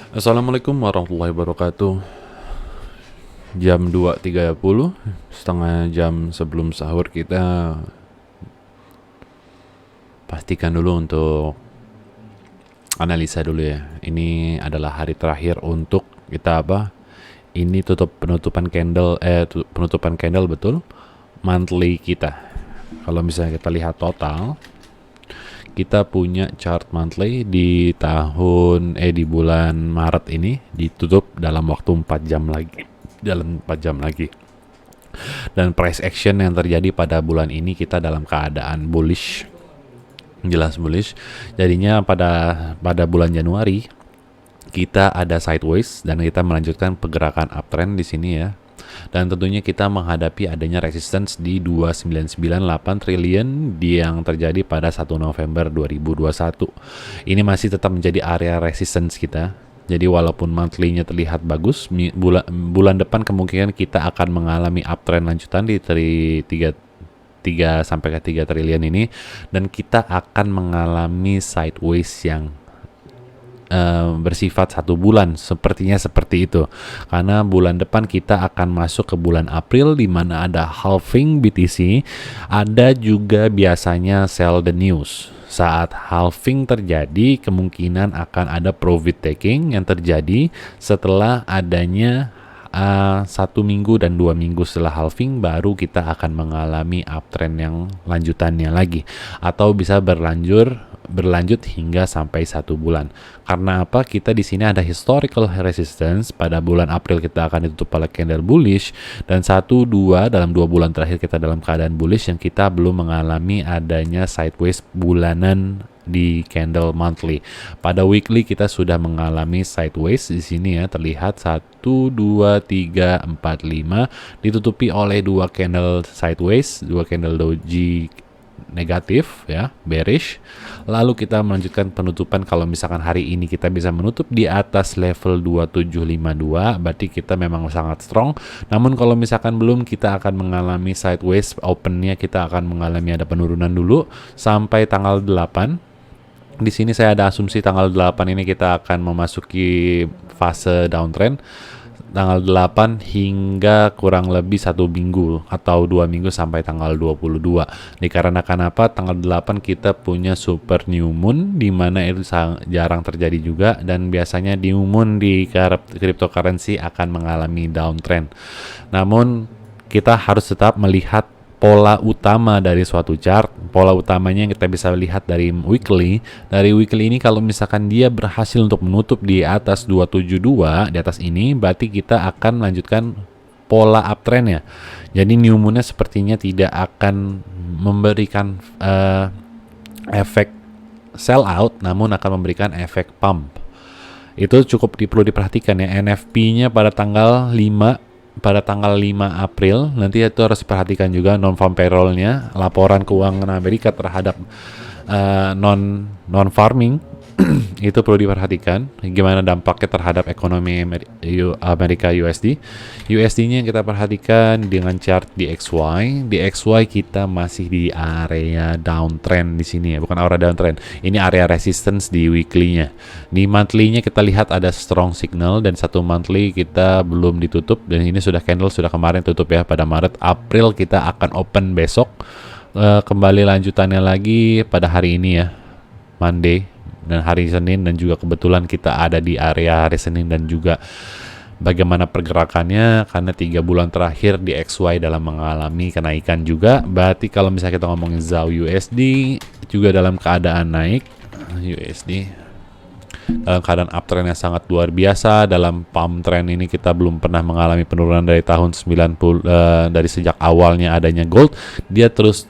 Assalamualaikum warahmatullahi wabarakatuh. Jam 2.30, setengah jam sebelum sahur, kita pastikan dulu untuk analisa dulu ya. Ini adalah hari terakhir untuk kita Ini penutupan candle betul monthly kita. Kalau misalnya kita lihat total, kita punya chart monthly di bulan Maret ini ditutup dalam waktu 4 jam lagi. Dan price action yang terjadi pada bulan ini kita dalam keadaan bullish, jelas bullish. Jadinya pada bulan Januari kita ada sideways dan kita melanjutkan pergerakan uptrend di sini ya. Dan tentunya kita menghadapi adanya resistance di 2998 triliun yang terjadi pada 1 November 2021. Ini masih tetap menjadi area resistance kita. Jadi walaupun monthly-nya terlihat bagus, bulan depan kemungkinan kita akan mengalami uptrend lanjutan di 3 sampai ke 3 triliun ini, dan kita akan mengalami sideways yang bersifat 1 bulan, sepertinya seperti itu. Karena bulan depan kita akan masuk ke bulan April, di mana ada halving BTC, ada juga biasanya sell the news. Saat halving terjadi, kemungkinan akan ada profit taking yang terjadi setelah adanya 1 minggu dan 2 minggu setelah halving, baru kita akan mengalami uptrend yang lanjutannya lagi, atau bisa berlanjut hingga sampai 1 bulan. Karena apa? Kita di sini ada historical resistance. Pada bulan April kita akan ditutup oleh candle bullish, dan 1-2 dalam 2 bulan terakhir kita dalam keadaan bullish yang kita belum mengalami adanya sideways bulanan di candle monthly. Pada weekly kita sudah mengalami sideways di sini ya, terlihat 1 2 3 4 5 ditutupi oleh 2 candle sideways, 2 candle doji negatif ya, bearish. Lalu kita melanjutkan penutupan. Kalau misalkan hari ini kita bisa menutup di atas level 2752, berarti kita memang sangat strong. Namun kalau misalkan belum, kita akan mengalami sideways. Opennya kita akan mengalami ada penurunan dulu sampai tanggal 8. Di sini saya ada asumsi tanggal 8 ini kita akan memasuki fase downtrend. Tanggal 8 hingga kurang lebih 1 minggu atau 2 minggu sampai tanggal 22. Dikarenakan apa? Tanggal 8 kita punya super new moon, di mana itu jarang terjadi juga, dan biasanya new moon di cryptocurrency akan mengalami downtrend. Namun kita harus tetap melihat pola utama dari suatu chart. Pola utamanya yang kita bisa lihat dari weekly. Dari weekly ini kalau misalkan dia berhasil untuk menutup di atas 272, di atas ini, berarti kita akan melanjutkan pola uptrendnya. Jadi new moon-nya sepertinya tidak akan memberikan efek sell out, namun akan memberikan efek pump. Itu cukup perlu diperhatikan ya. NFP-nya pada tanggal 5 April nanti itu harus perhatikan juga. Non-farm payroll-nya, laporan keuangan Amerika terhadap non-farming itu perlu diperhatikan gimana dampaknya terhadap ekonomi Amerika USD. USD-nya kita perhatikan dengan chart di XY. Di XY kita masih di area downtrend di sini ya, bukan area downtrend. Ini area resistance di weekly-nya. Di monthly-nya kita lihat ada strong signal, dan 1 monthly kita belum ditutup, dan ini sudah kemarin tutup ya pada Maret. April kita akan open besok. Kembali lanjutannya lagi pada hari ini ya, Monday dan hari Senin, dan juga kebetulan kita ada di area hari Senin, dan juga bagaimana pergerakannya karena 3 bulan terakhir di XY dalam mengalami kenaikan juga. Berarti kalau misalnya kita ngomongin ZAU USD juga dalam keadaan naik. USD dalam keadaan uptrend yang sangat luar biasa. Dalam pump trend ini kita belum pernah mengalami penurunan dari tahun 90, dari sejak awalnya adanya gold. Dia terus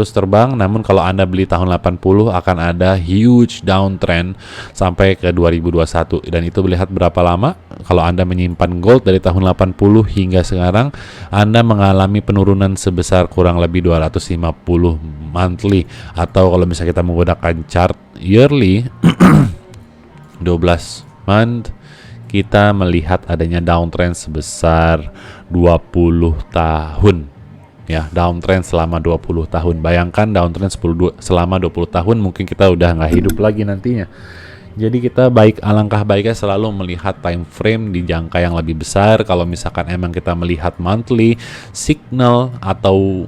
terbang. Namun kalau Anda beli tahun 80 akan ada huge downtrend sampai ke 2021, dan itu melihat berapa lama. Kalau Anda menyimpan gold dari tahun 80 hingga sekarang, Anda mengalami penurunan sebesar kurang lebih 250 monthly, atau kalau misalnya kita menggunakan chart yearly 12 month, kita melihat adanya downtrend sebesar 20 tahun. Ya, downtrend selama 20 tahun. Bayangkan downtrend selama 20 tahun, mungkin kita udah nggak hidup lagi nantinya. Jadi kita alangkah baiknya selalu melihat time frame di jangka yang lebih besar. Kalau misalkan emang kita melihat monthly signal atau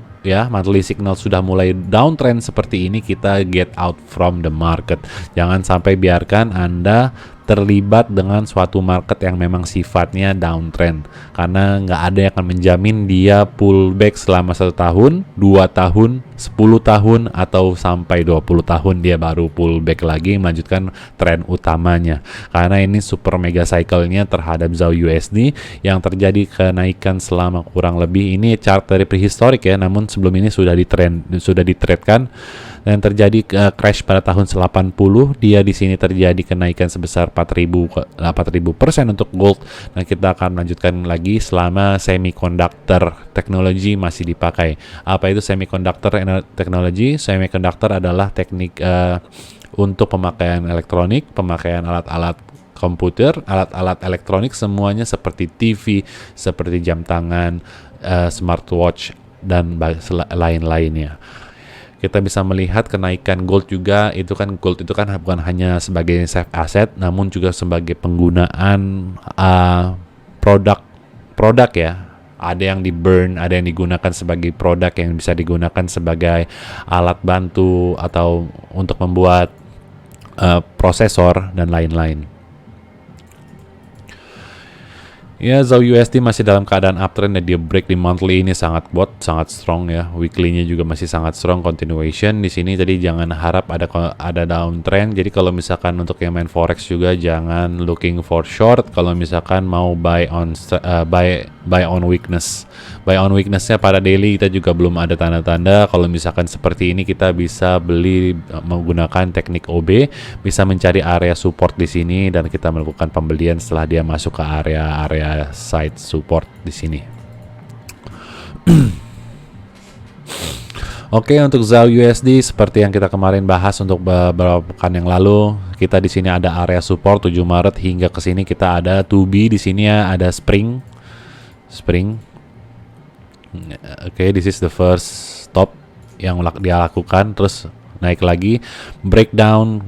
monthly signal sudah mulai downtrend seperti ini, kita get out from the market. Jangan sampai biarkan Anda terlibat dengan suatu market yang memang sifatnya downtrend, karena nggak ada yang akan menjamin dia pullback selama 1 tahun, 2 tahun, 10 tahun, atau sampai 20 tahun dia baru pullback lagi melanjutkan tren utamanya. Karena ini super mega cycle-nya terhadap ZAU USD yang terjadi kenaikan selama kurang lebih, ini chart dari prehistorik ya, namun sebelum ini sudah ditreadkan dan terjadi crash pada tahun 80. Dia di sini terjadi kenaikan sebesar 4.000% untuk gold, dan kita akan melanjutkan lagi selama semiconductor teknologi masih dipakai. Apa itu semiconductor teknologi? Semiconductor adalah teknik untuk pemakaian elektronik, pemakaian alat-alat komputer, alat-alat elektronik semuanya seperti TV, seperti jam tangan, smartwatch, dan lain-lainnya. Kita bisa melihat kenaikan gold juga. Gold itu kan bukan hanya sebagai safe asset, namun juga sebagai penggunaan produk ya. Ada yang di burn, ada yang digunakan sebagai produk yang bisa digunakan sebagai alat bantu atau untuk membuat prosesor dan lain-lain. Ya, ZAU USD masih dalam keadaan uptrend dan dia break di monthly ini sangat kuat, sangat strong ya. Weekly-nya juga masih sangat strong, continuation di sini. Tadi jangan harap ada downtrend. Jadi kalau misalkan untuk yang main forex juga jangan looking for short. Kalau misalkan mau buy on weakness. Buy on weakness-nya pada daily kita juga belum ada tanda-tanda. Kalau misalkan seperti ini kita bisa beli menggunakan teknik OB, bisa mencari area support di sini dan kita melakukan pembelian setelah dia masuk ke area side support di sini. Oke, untuk ZAU USD seperti yang kita kemarin bahas untuk beberapa pekan yang lalu, kita di sini ada area support 7 Maret hingga ke sini kita ada 2B di sini ya, ada spring. Oke, this is the first stop yang dia lakukan, terus naik lagi, breakdown,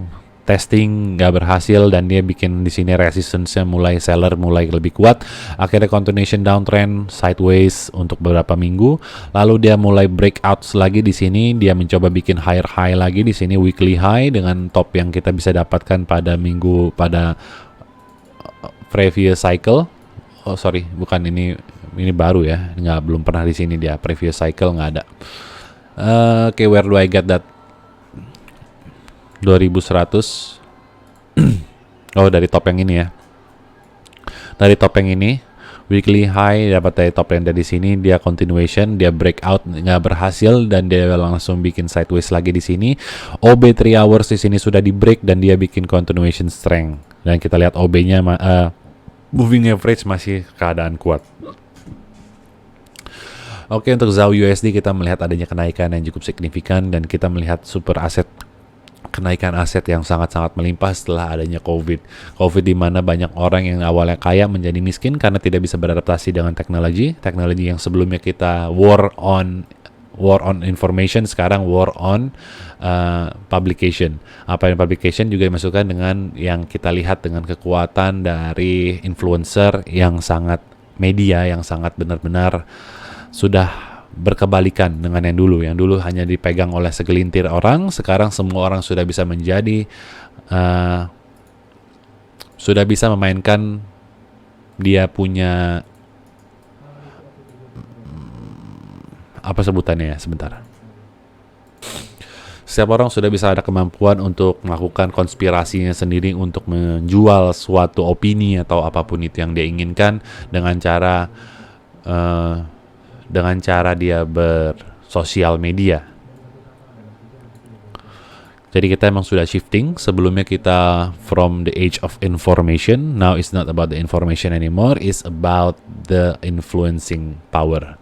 testing nggak berhasil, dan dia bikin di sini resistance-nya seller mulai lebih kuat. Akhirnya continuation downtrend sideways untuk beberapa minggu. Lalu dia mulai breakout lagi di sini. Dia mencoba bikin higher high lagi di sini, weekly high dengan top yang kita bisa dapatkan pada previous cycle. Oh sorry, bukan ini baru ya. Belum pernah di sini dia previous cycle nggak ada. Oke, where do I get that? 2100. Oh, dari top yang ini ya. Dari top yang ini, weekly high dapat dari top yang dari sini, dia continuation, dia breakout nggak berhasil dan dia langsung bikin sideways lagi di sini. OB 3 hours di sini sudah di break dan dia bikin continuation strength. Dan kita lihat OB-nya moving average masih keadaan kuat. Oke, untuk ZAU USD kita melihat adanya kenaikan yang cukup signifikan dan kita melihat kenaikan aset yang sangat-sangat melimpah setelah adanya COVID di mana banyak orang yang awalnya kaya menjadi miskin karena tidak bisa beradaptasi dengan teknologi yang sebelumnya kita war on information, sekarang war on publication. Apa yang publication juga dimasukkan dengan yang kita lihat dengan kekuatan dari influencer yang sangat media yang sangat benar-benar sudah berkebalikan dengan yang dulu hanya dipegang oleh segelintir orang. Sekarang semua orang sudah bisa sudah bisa memainkan dia punya apa sebutannya ya, sebentar. Setiap orang sudah bisa ada kemampuan untuk melakukan konspirasinya sendiri untuk menjual suatu opini atau apapun itu yang dia inginkan dengan cara dia bersosial media. Jadi kita emang sudah shifting. Sebelumnya kita from the age of information, now it's not about the information anymore, it's about the influencing power.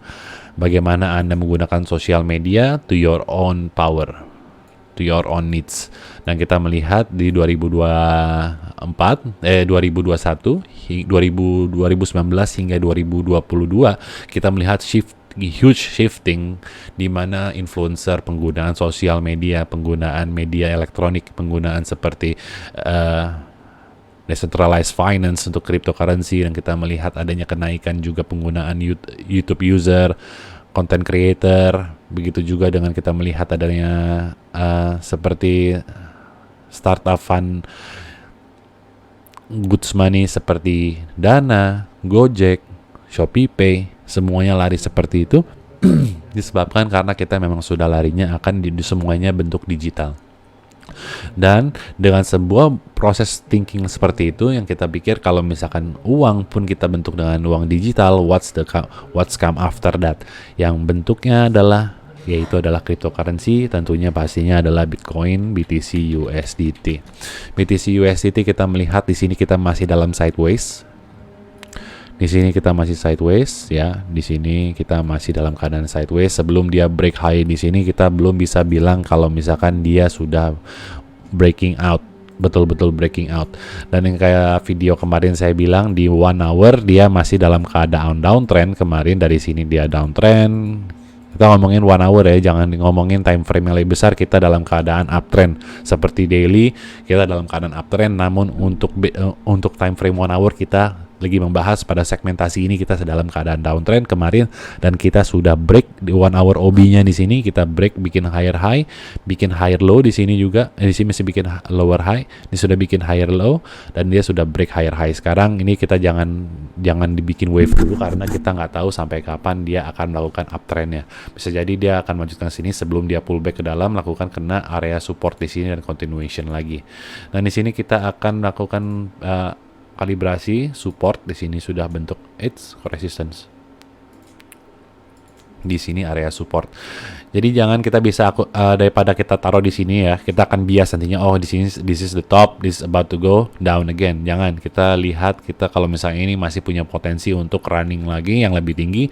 Bagaimana Anda menggunakan sosial media to your own power, to your own needs. Dan kita melihat di 2021, 2019 hingga 2022 kita melihat huge shifting di mana influencer, penggunaan sosial media, penggunaan media elektronik, penggunaan seperti decentralized finance untuk cryptocurrency, dan kita melihat adanya kenaikan juga penggunaan YouTube user, content creator. Begitu juga dengan kita melihat adanya seperti startup fund goods money seperti Dana, Gojek, ShopeePay, semuanya lari seperti itu. Disebabkan karena kita memang sudah larinya akan di semuanya bentuk digital. Dan dengan sebuah proses thinking seperti itu, yang kita pikir kalau misalkan uang pun kita bentuk dengan uang digital, what's come after that, yang bentuknya adalah yaitu adalah cryptocurrency, tentunya pastinya adalah Bitcoin, BTC, USDT. BTC, USDT kita melihat di sini kita masih dalam sideways. Di sini kita masih sideways ya. Di sini kita masih dalam keadaan sideways. Sebelum dia break high di sini, kita belum bisa bilang kalau misalkan dia sudah breaking out, betul-betul breaking out. Dan yang kayak video kemarin saya bilang di 1 hour dia masih dalam keadaan downtrend. Kemarin dari sini dia downtrend. Kita ngomongin 1 hour ya, jangan ngomongin time frame yang lebih besar. Kita dalam keadaan uptrend. Seperti daily kita dalam keadaan uptrend, namun untuk time frame 1 hour kita lagi membahas pada segmentasi ini kita dalam keadaan downtrend kemarin, dan kita sudah break di 1 hour OB-nya di sini. Kita break, bikin higher high, bikin higher low di sini juga. Di sini masih bikin lower high, ini sudah bikin higher low, dan dia sudah break higher high. Sekarang ini kita jangan dibikin wave dulu karena kita nggak tahu sampai kapan dia akan melakukan uptrendnya. Bisa jadi dia akan melanjutkan sini sebelum dia pullback ke dalam, melakukan kena area support di sini dan continuation lagi. Dan di sini kita akan melakukan kalibrasi support. Di sini sudah bentuk resistance. Di sini area support. Jadi jangan kita bisa daripada kita taruh di sini ya, kita akan bias nantinya, oh di sini this is the top, this is about to go down again. Jangan, kita lihat kita kalau misalnya ini masih punya potensi untuk running lagi yang lebih tinggi.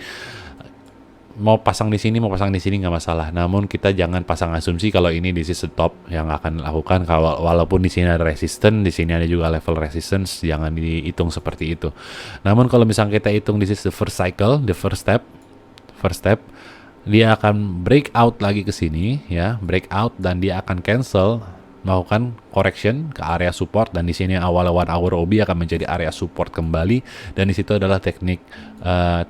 Mau pasang di sini, mau pasang di sini nggak masalah. Namun kita jangan pasang asumsi kalau ini this is the top yang akan lakukan. Kalau walaupun di sini ada resistance, di sini ada juga level resistance, jangan dihitung seperti itu. Namun kalau misalnya kita hitung this is the first cycle, the first step, dia akan break out lagi ke sini ya, break out, dan dia akan cancel, melakukan correction ke area support, dan di sini awal 1 hour OB akan menjadi area support kembali, dan di situ adalah teknik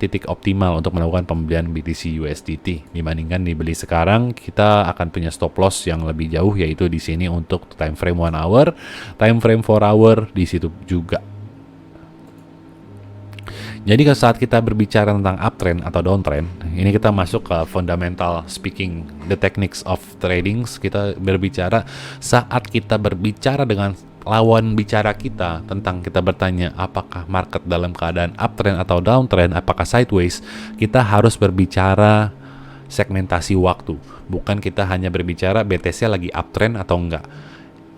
titik optimal untuk melakukan pembelian BTC USDT. Dibandingkan dibeli sekarang, kita akan punya stop loss yang lebih jauh, yaitu di sini untuk time frame 1 hour, time frame 4 hour di situ juga. Jadi saat kita berbicara tentang uptrend atau downtrend, ini kita masuk ke fundamental speaking, the techniques of trading. Kita berbicara saat kita berbicara dengan lawan bicara kita, tentang kita bertanya apakah market dalam keadaan uptrend atau downtrend, apakah sideways, kita harus berbicara segmentasi waktu. Bukan kita hanya berbicara BTC lagi uptrend atau enggak.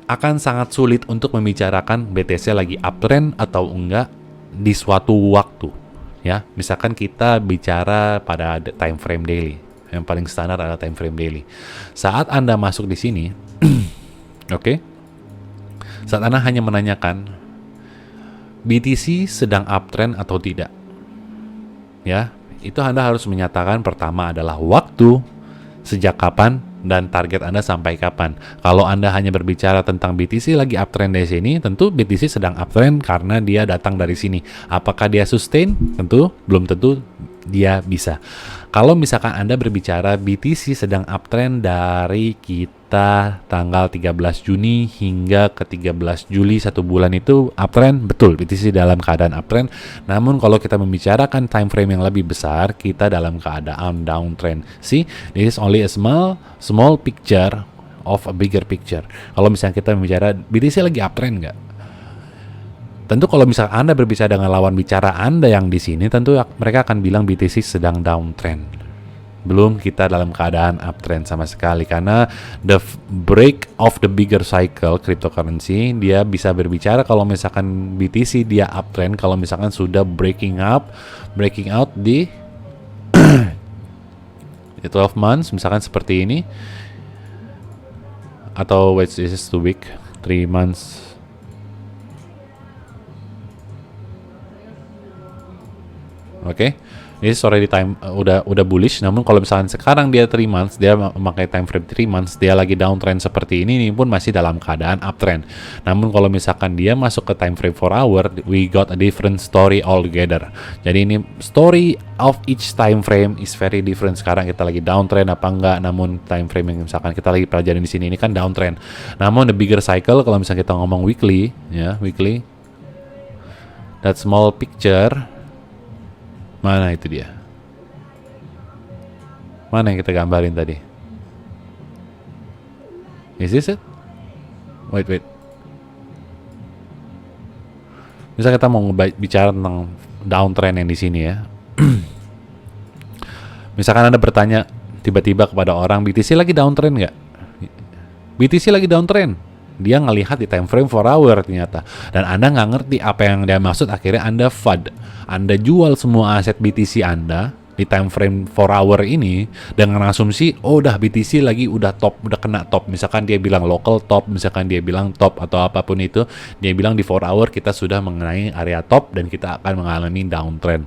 Akan sangat sulit untuk membicarakan BTC lagi uptrend atau enggak di suatu waktu. Ya, misalkan kita bicara pada time frame daily, yang paling standar adalah time frame daily. Saat Anda masuk di sini, oke, saat Anda hanya menanyakan BTC sedang uptrend atau tidak, ya, itu Anda harus menyatakan pertama adalah waktu, sejak kapan, dan target Anda sampai kapan. Kalau Anda hanya berbicara tentang BTC lagi uptrend dari sini, tentu BTC sedang uptrend karena dia datang dari sini. Apakah dia sustain? Tentu belum tentu dia bisa. Kalau misalkan Anda berbicara BTC sedang uptrend dari kita tanggal 13 Juni hingga ke 13 Juli, 1 bulan itu uptrend, betul BTC dalam keadaan uptrend. Namun kalau kita membicarakan time frame yang lebih besar, kita dalam keadaan downtrend. See, this is only a small picture of a bigger picture. Kalau misalnya kita membicara BTC lagi uptrend nggak? Tentu kalau misalnya Anda berbicara dengan lawan bicara Anda yang di sini, tentu mereka akan bilang BTC sedang downtrend. Belum kita dalam keadaan uptrend sama sekali, karena the break of the bigger cycle cryptocurrency, dia bisa berbicara kalau misalkan BTC dia uptrend kalau misalkan sudah breaking out di 12 months misalkan seperti ini, atau wait, this is 2 week, 3 months. Oke, Ini already time udah bullish, namun kalau misalkan sekarang dia 3 months, dia memakai time frame 3 months, dia lagi downtrend seperti ini pun masih dalam keadaan uptrend. Namun kalau misalkan dia masuk ke time frame 4 hour, we got a different story altogether. Jadi ini story of each time frame is very different. Sekarang kita lagi downtrend apa enggak, namun time frame yang misalkan kita lagi pelajarin di sini ini kan downtrend. Namun the bigger cycle, kalau misalkan kita ngomong weekly, ya weekly, that small picture. Mana itu dia? Mana yang kita gambarin tadi? Is this it? Wait. Misal kita mau bicara tentang downtrend yang di sini ya. Misalkan Anda bertanya tiba-tiba kepada orang, BTC lagi downtrend nggak? BTC lagi downtrend. Dia ngelihat di time frame 4 hour ternyata. Dan Anda nggak ngerti apa yang dia maksud, akhirnya Anda FUD. Anda jual semua aset BTC Anda di time frame 4 hour ini dengan asumsi, oh udah BTC lagi udah top, udah kena top. Misalkan dia bilang local top, misalkan dia bilang top atau apapun itu, dia bilang di 4 hour kita sudah mengenai area top dan kita akan mengalami downtrend.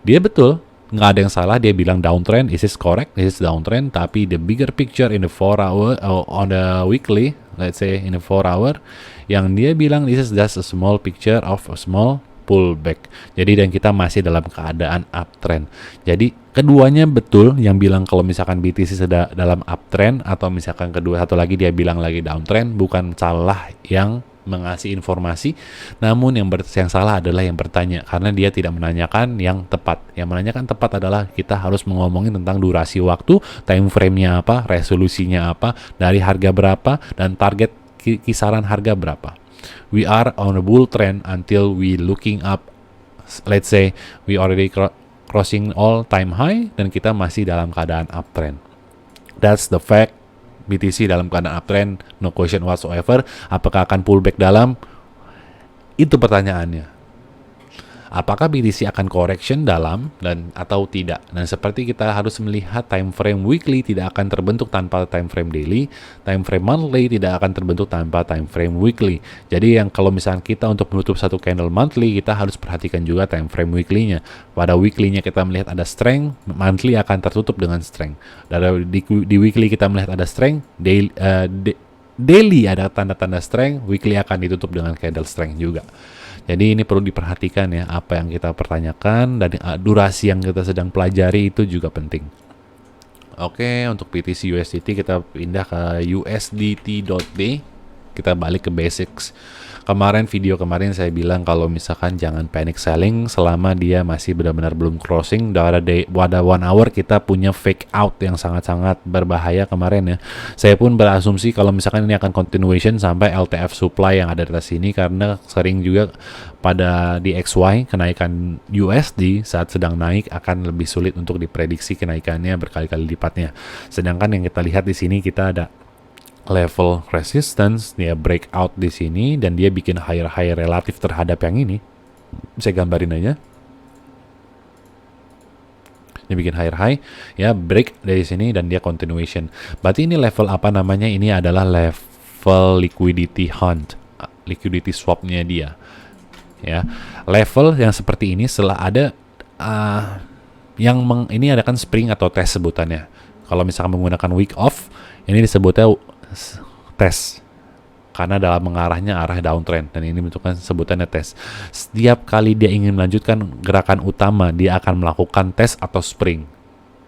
Dia betul, nggak ada yang salah, dia bilang downtrend, this is correct, this is downtrend, tapi the bigger picture in the 4 hour, on the weekly, let's say in the 4 hour, yang dia bilang this is just a small picture of a small pullback. Jadi dan kita masih dalam keadaan uptrend. Jadi keduanya betul, yang bilang kalau misalkan BTC sudah dalam uptrend, atau misalkan kedua satu lagi dia bilang lagi downtrend, bukan salah yang mengasih informasi, namun yang salah adalah yang bertanya, karena dia tidak menanyakan yang tepat. Yang menanyakan tepat adalah kita harus ngomongin tentang durasi waktu, time frame-nya apa, resolusinya apa, dari harga berapa, dan target kisaran harga berapa. We are on a bull trend until we looking up, let's say we already crossing all time high dan kita masih dalam keadaan uptrend. That's the fact. BTC dalam keadaan uptrend, no question whatsoever. Apakah akan pullback dalam? Itu pertanyaannya. Apakah BTC akan correction dalam dan atau tidak? Dan seperti kita harus melihat time frame weekly tidak akan terbentuk tanpa time frame daily, time frame monthly tidak akan terbentuk tanpa time frame weekly. Jadi yang kalau misalnya kita untuk menutup satu candle monthly, kita harus perhatikan juga time frame weekly-nya. Pada weekly-nya kita melihat ada strength, monthly akan tertutup dengan strength. Di weekly kita melihat ada strength, daily ada tanda-tanda strength, weekly akan ditutup dengan candle strength juga. Jadi ini perlu diperhatikan ya, apa yang kita pertanyakan dan durasi yang kita sedang pelajari itu juga penting. Oke, untuk BTC USDT kita pindah ke USDT.D. Kita balik ke basics. Video kemarin saya bilang kalau misalkan jangan panic selling selama dia masih benar-benar belum crossing. Pada 1 hour kita punya fake out yang sangat-sangat berbahaya kemarin ya. Saya pun berasumsi kalau misalkan ini akan continuation sampai LTF supply yang ada di atas sini, karena sering juga pada di XY kenaikan USD saat sedang naik akan lebih sulit untuk diprediksi kenaikannya berkali-kali lipatnya. Sedangkan yang kita lihat di sini kita ada level resistance, dia breakout di sini dan dia bikin higher high relatif terhadap yang ini. Saya gambarin aja. Dia bikin higher high, ya break dari sini dan dia continuation. Berarti ini level apa namanya? Ini adalah level liquidity hunt, liquidity swap-nya dia. Ya, level yang seperti ini setelah ada ini ada kan spring atau test sebutannya. Kalau misalkan menggunakan week off, ini disebutnya tes, karena dalam mengarahnya arah downtrend, dan ini bentuknya sebutannya tes. Setiap kali dia ingin melanjutkan gerakan utama, dia akan melakukan tes atau spring.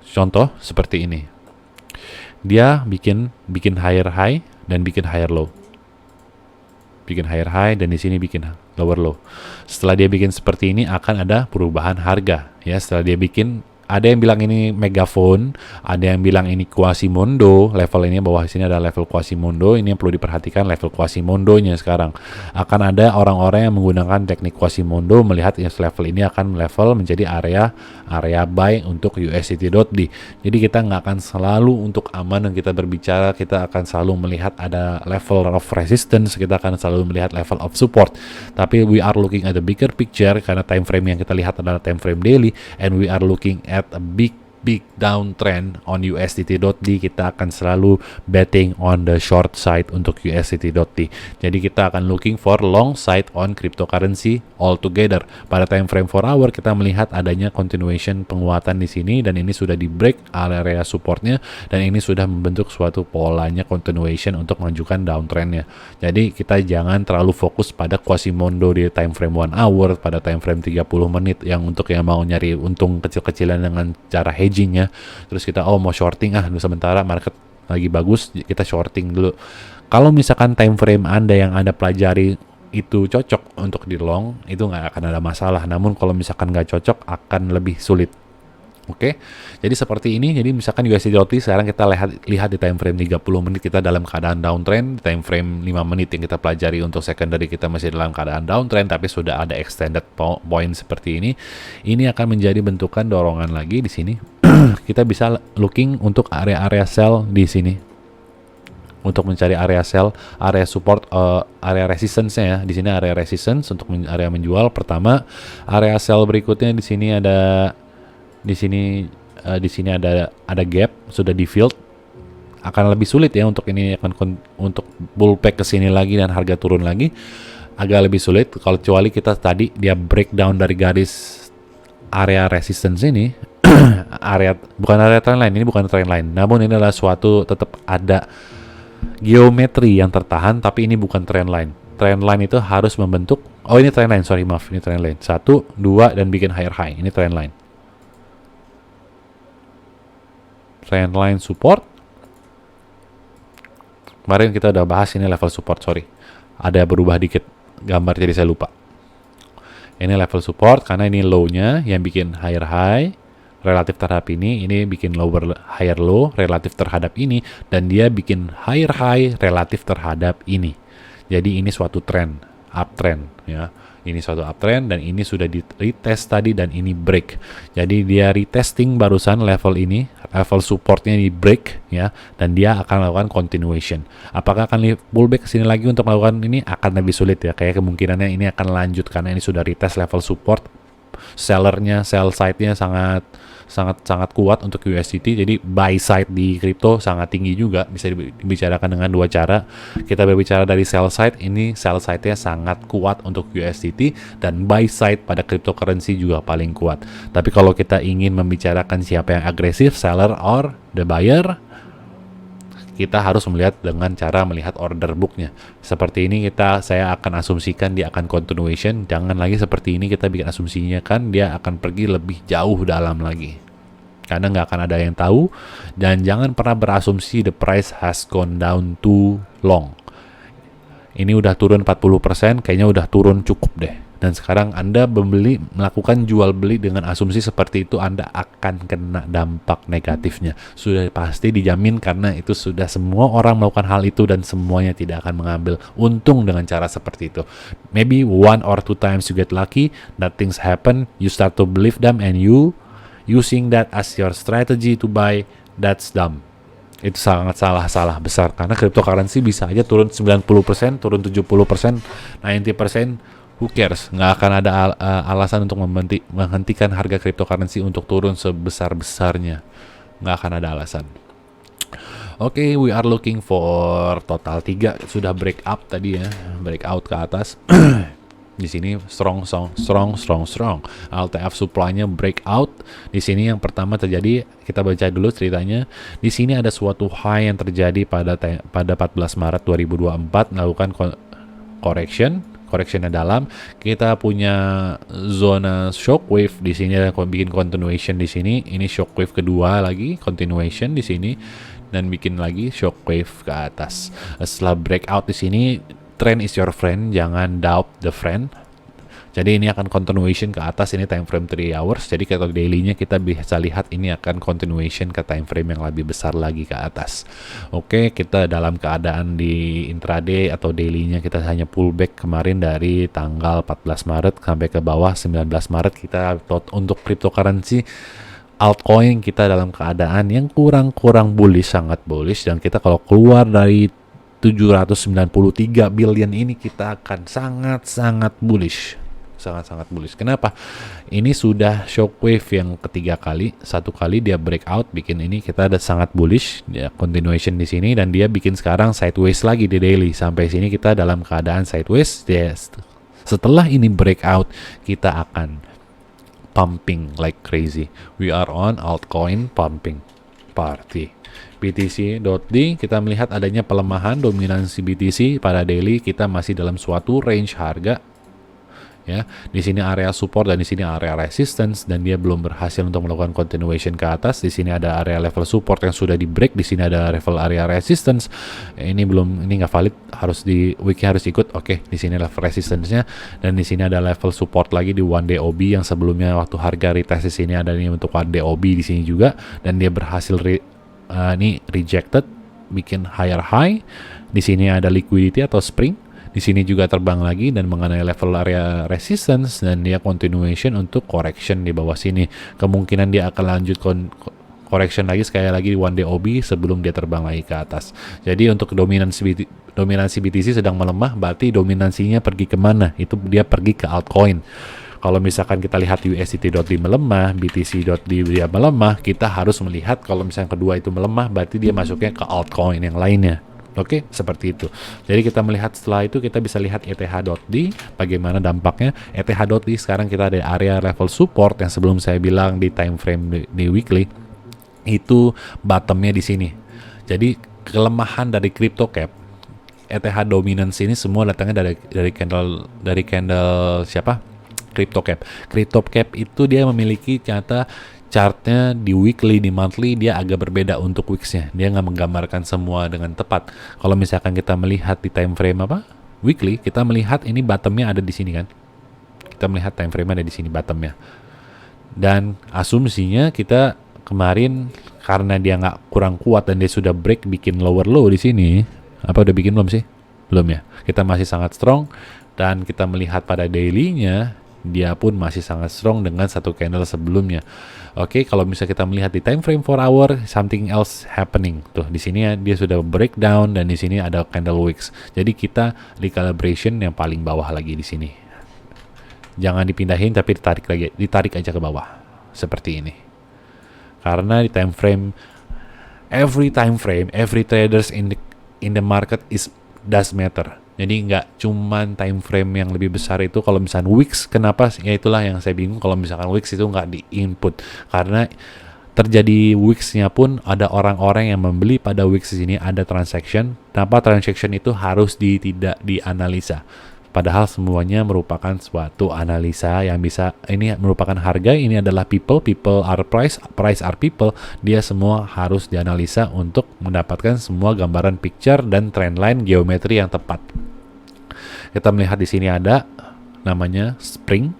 Contoh seperti ini, dia bikin higher high dan bikin higher low, bikin higher high dan di sini bikin lower low. Setelah dia bikin seperti ini akan ada perubahan harga ya. Setelah dia bikin, ada yang bilang ini megaphone, ada yang bilang ini Quasimodo. Level ini bawah sini ada level Quasimodo. Ini yang perlu diperhatikan, level Quasimodo-nya sekarang. Akan ada orang-orang yang menggunakan teknik Quasimodo melihat level ini akan level menjadi area buy untuk USDT.D. Jadi kita nggak akan selalu untuk aman dan kita berbicara, kita akan selalu melihat ada level of resistance, kita akan selalu melihat level of support. Tapi we are looking at the bigger picture karena time frame yang kita lihat adalah time frame daily, and we are looking at a big big downtrend on USDT.D, kita akan selalu betting on the short side untuk USDT.D. Jadi kita akan looking for long side on cryptocurrency altogether. Pada time frame 4 hour kita melihat adanya continuation penguatan di sini, dan ini sudah di break area supportnya, dan ini sudah membentuk suatu polanya continuation untuk menunjukkan downtrendnya. Jadi kita jangan terlalu fokus pada Quasimodo di time frame 1 hour, pada time frame 30 menit yang untuk yang mau nyari untung kecil-kecilan dengan cara hedgingnya. Terus kita mau shorting, sementara market lagi bagus kita shorting dulu. Kalau misalkan time frame Anda yang Anda pelajari itu cocok untuk di long, itu nggak akan ada masalah. Namun kalau misalkan nggak cocok akan lebih sulit. Oke, jadi seperti ini. Jadi misalkan USDT sekarang kita lihat di time frame 30 menit kita dalam keadaan downtrend, time frame 5 menit yang kita pelajari untuk secondary kita masih dalam keadaan downtrend, tapi sudah ada extended point seperti ini. Ini akan menjadi bentukan dorongan lagi di sini. Kita bisa looking untuk area-area sell di sini. Untuk mencari area sell, area support, area resistance-nya ya. Di sini area resistance untuk area menjual pertama. Area sell berikutnya di sini ada ada gap sudah di field, akan lebih sulit ya untuk ini untuk pullback ke sini lagi dan harga turun lagi, agak lebih sulit kalau kecuali kita tadi dia breakdown dari garis area resistance ini. Bukan area trendline, ini bukan trendline, namun ini adalah suatu tetap ada geometri yang tertahan, tapi ini bukan trendline. Trendline itu harus membentuk, ini trendline, ini trendline 1, 2 dan bikin higher high, ini trendline. Trendline support. Kemarin kita udah bahas ini level support, ada berubah dikit gambar jadi saya lupa. Ini level support karena ini low-nya yang bikin higher high relatif terhadap ini bikin lower higher low relatif terhadap ini, dan dia bikin higher high relatif terhadap ini. Jadi ini suatu trend, uptrend ya. Ini suatu uptrend dan ini sudah di retest tadi dan ini break. Jadi dia retesting barusan level ini, level supportnya di break ya, dan dia akan melakukan continuation. Apakah akan pullback ke sini lagi untuk melakukan ini? Akan lebih sulit ya. Kayak kemungkinannya ini akan lanjut karena ini sudah retest level support. Sellernya, sell side-nya sangat kuat untuk USDT. Jadi buy side di kripto sangat tinggi juga. Bisa dibicarakan dengan dua cara. Kita berbicara dari sell side, ini sell side-nya sangat kuat untuk USDT, dan buy side pada cryptocurrency juga paling kuat. Tapi kalau kita ingin membicarakan siapa yang agresif, seller or the buyer, kita harus melihat dengan cara melihat order booknya. Seperti ini saya akan asumsikan dia akan continuation. Jangan lagi seperti ini kita bikin asumsinya kan dia akan pergi lebih jauh dalam lagi. Karena nggak akan ada yang tahu. Dan jangan pernah berasumsi the price has gone down too long. Ini udah turun 40%, kayaknya udah turun cukup deh. Dan sekarang Anda melakukan jual beli dengan asumsi seperti itu, Anda akan kena dampak negatifnya. Sudah pasti dijamin karena itu sudah semua orang melakukan hal itu dan semuanya tidak akan mengambil untung dengan cara seperti itu. Maybe 1 or 2 times you get lucky, that things happen, you start to believe them and you using that as your strategy to buy, that's dumb. Itu sangat salah besar karena cryptocurrency bisa aja turun 90%, turun 70%, 90%. Who cares? Nggak akan ada alasan untuk menghentikan harga cryptocurrency untuk turun sebesar-besarnya. Nggak akan ada alasan. Oke, we are looking for total 3 sudah break up tadi ya, breakout ke atas. Di sini strong. LTF supply-nya breakout. Di sini yang pertama terjadi, kita baca dulu ceritanya. Di sini ada suatu high yang terjadi pada 14 Maret 2024 melakukan correctionnya dalam. Kita punya zona shockwave di sini, bikin continuation di sini. Ini shockwave kedua lagi, continuation di sini, dan bikin lagi shockwave ke atas. Setelah breakout di sini, trend is your friend, jangan doubt the friend. Jadi ini akan continuation ke atas, ini time frame 3 hours. Jadi kalau daily-nya kita bisa lihat ini akan continuation ke time frame yang lebih besar lagi ke atas. Oke, kita dalam keadaan di intraday atau daily-nya kita hanya pullback kemarin dari tanggal 14 Maret sampai ke bawah 19 Maret. Kita untuk cryptocurrency altcoin kita dalam keadaan yang kurang bullish, sangat bullish, dan kita kalau keluar dari 793 billion ini kita akan sangat bullish. sangat-sangat bullish. Kenapa? Ini sudah shockwave yang ketiga kali. Satu kali dia breakout bikin ini, kita ada sangat bullish, dia continuation di sini, dan dia bikin sekarang sideways lagi di daily. Sampai sini kita dalam keadaan sideways. Setelah ini breakout, kita akan pumping like crazy. We are on altcoin pumping party. BTC.D, kita melihat adanya pelemahan dominansi BTC pada daily. Kita masih dalam suatu range harga, ya. Di sini area support dan di sini area resistance, dan dia belum berhasil untuk melakukan continuation ke atas. Di sini ada area level support yang sudah di break, di sini ada level area resistance. Ini nggak valid, harus di weeknya harus ikut. Oke, di sini level resistance-nya, dan di sini ada level support lagi di 1day OB yang sebelumnya waktu harga retest di sini ada ini untuk 1day OB di sini juga, dan dia berhasil ini rejected, bikin higher high. Di sini ada liquidity atau spring. Di sini juga terbang lagi dan mengenai level area resistance, dan dia continuation untuk correction di bawah sini. Kemungkinan dia akan lanjut correction lagi sekali lagi di 1day OB sebelum dia terbang lagi ke atas. Jadi untuk dominansi BTC sedang melemah, berarti dominansinya pergi kemana? Itu dia pergi ke altcoin. Kalau misalkan kita lihat USDT.D melemah, BTC.D dia melemah, kita harus melihat kalau misalnya kedua itu melemah, berarti dia masuknya ke altcoin yang lainnya. Oke, seperti itu. Jadi kita melihat setelah itu, kita bisa lihat ETH.D bagaimana dampaknya. ETH.D sekarang kita ada area level support yang sebelum saya bilang di time frame di weekly itu bottomnya di sini. Jadi kelemahan dari CryptoCap, ETH dominance ini semua datangnya dari candle siapa? CryptoCap itu dia memiliki chartnya di weekly, di monthly dia agak berbeda untuk weeks-nya. Dia nggak menggambarkan semua dengan tepat. Kalau misalkan kita melihat di time frame weekly, kita melihat ini bottomnya ada di sini kan. Kita melihat time frame ada di sini bottomnya. Dan asumsinya kita kemarin karena dia nggak kurang kuat dan dia sudah break bikin lower low di sini. Apa udah bikin belum sih? Belum ya. Kita masih sangat strong, dan kita melihat pada daily-nya dia pun masih sangat strong dengan satu candle sebelumnya. Oke, kalau misalnya kita melihat di time frame 4 hour, something else happening. Tuh, di sini dia sudah breakdown, dan di sini ada candle wicks. Jadi kita recalibration yang paling bawah lagi di sini. Jangan dipindahin, tapi ditarik aja ke bawah. Seperti ini. Karena di time frame, every traders in the market does matter. Jadi nggak cuman time frame yang lebih besar itu. Kalau misalkan weeks, kenapa? Ya itulah yang saya bingung kalau misalkan weeks itu nggak di input, karena terjadi weeks-nya pun ada orang-orang yang membeli pada weeks ini, ada transaction. Kenapa transaction itu harus tidak dianalisa? Padahal semuanya merupakan suatu analisa yang bisa, ini merupakan harga, ini adalah people are price are people. Dia semua harus dianalisa untuk mendapatkan semua gambaran picture dan trendline geometri yang tepat. Kita melihat di sini ada namanya spring,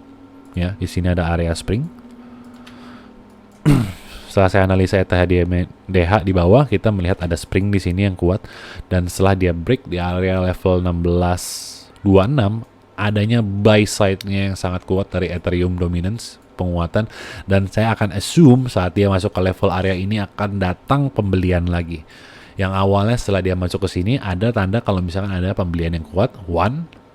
ya. Di sini ada area spring. Setelah saya analisa ETH di bawah, kita melihat ada spring di sini yang kuat, dan setelah dia break di area level 16.26, adanya buy side-nya yang sangat kuat dari Ethereum dominance, penguatan, dan saya akan assume saat dia masuk ke level area ini akan datang pembelian lagi. Yang awalnya setelah dia masuk ke sini ada tanda kalau misalkan ada pembelian yang kuat,